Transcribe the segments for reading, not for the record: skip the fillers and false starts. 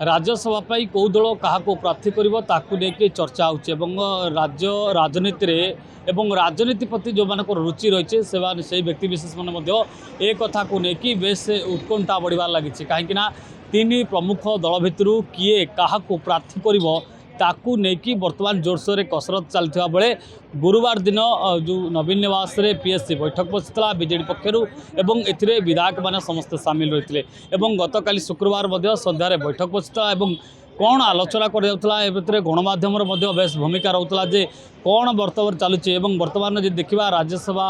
राज्यसभा पाई कौ दल क्या प्रार्थी कर चर्चा हो राज्य राजनीति एवं राजनीति प्रति जो मान रुचि रही है से व्यक्ति विशेष मैंने कथा को लेकिन बेस उत्कंठा बढ़ार लगी कहीं तीन प्रमुख दल भितर किए क्या प्रार्थी कर ताकू नहीं बर्तमान जोरसोर कसरत चलता बेले गुरुवार दिन जो नवीन निवास रे पीएससी बैठक बसता बीजेडी पक्षर एवं ए विधायक मैंने समस्ते सामिल रही गतकाली शुक्रवार संध्यारे बैठक बसता कौन आलोचना कर गणमाध्यम बेस भूमिका रोला जे कौन बर्तमान चलुची बर्तमान जो देखा राज्यसभा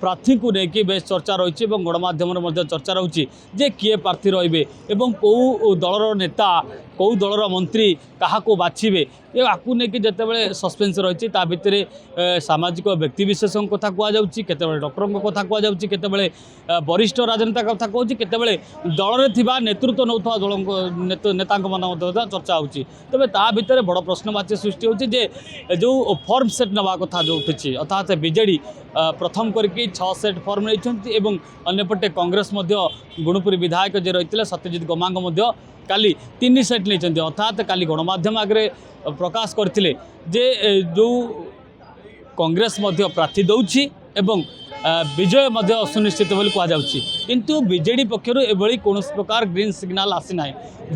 प्रार्थी को लेकिन बेस चर्चा रही गणमाध्यम चर्चा रोचे जे किए प्रार्थी रे कौ दलर नेता कौ दलर मंत्री क्या बाछे आपको लेकिन जिते सस्पेन्स रही भितर सामाजिक व्यक्तिशेष कथा कहुच्छे डॉक्टर कथा कहुच्छे वरिष्ठ राजनेता कथा कहूँ केतबेले दल में नेतृत्व नौ दल नेता चर्चा होती तेज ता भितर बड़ प्रश्नवाची सृष्टि होचे जो फॉर्म सेट नवा कथा जो उठी अर्थात बीजेडी प्रथम करके 6 सेट फॉर्म नहीं अंपटे कांग्रेस गुणुपुरी विधायक जे रही सत्यजित गमांग काली 3 सेट नहीं अर्थात काली गणमाध्यम आगे प्रकाश करते जे जो कांग्रेस प्रार्थी दौची एवं विजय सुनिश्चित बोली कहुच्छी किंतु बीजेडी पक्षर एभली कौन प्रकार ग्रीन सिग्नाल आसी ना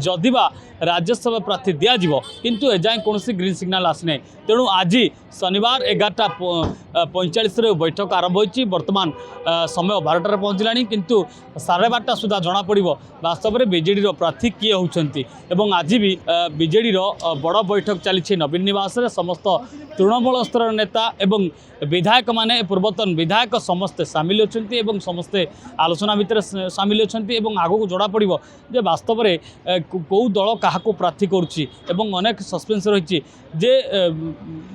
जदिबा राज्यसभा प्रार्थी दिज्व किंतु एजाए कौन ग्रीन सिग्नाल आसी ना तेणु आज शनिवार 11:45 बैठक आरंभ होती बर्तमान समय 12टार पहुँचला किंतु 12:30 सुधा जना पड़ वास्तव में बीजेडी प्रार्थी किए होती आज भी बीजेडी बड़ बैठक चली नवीन निवास समस्त तृणमूल स्तर नेता एवं विधायक माने पूर्वतन विधायक समस्ते सामिल होती समस्ते आलोचना भितर सामिल होती आगो को जड़ा पड़ो जे वास्तव में कौ दल क्या प्रार्थी करुच्ची अनेक सस्पेन्स रही जे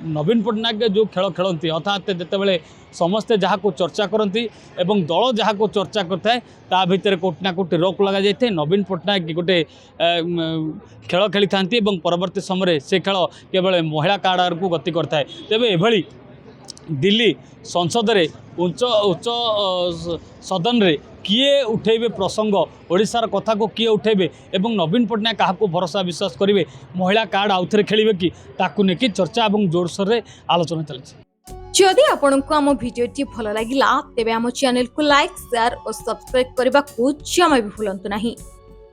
नवीन पट्टनायक जो खेल खेलती अर्थात जितेबाला समस्ते जहाँ को चर्चा करती दल जहाँ को चर्चा करता ता भितर कोटि ना कोटि रोक लगा जाए नवीन पट्टनायक गोटे खेल खेली था परवर्ती समय से खेल केवल महिला कार्ड आड़ को गति करता है तेज एभली दिल्ली संसद रे उच्च उच्च सदन रे किए उठेबे प्रसंग ओडिशार कथा को किए उठेबे एवं नवीन पट्टनायक क्या भरोसा विश्वास करेंगे महिला कार्ड आउ थे खेलिए कि ताकू लेकिन चर्चा और जोरसोर रे आलोचना चलती। जदि आपंक आम भिडी भल लगा तेब आम चैनल को लाइक शेयर और सब्सक्राइब करने को जमा भी भूलु नहीं।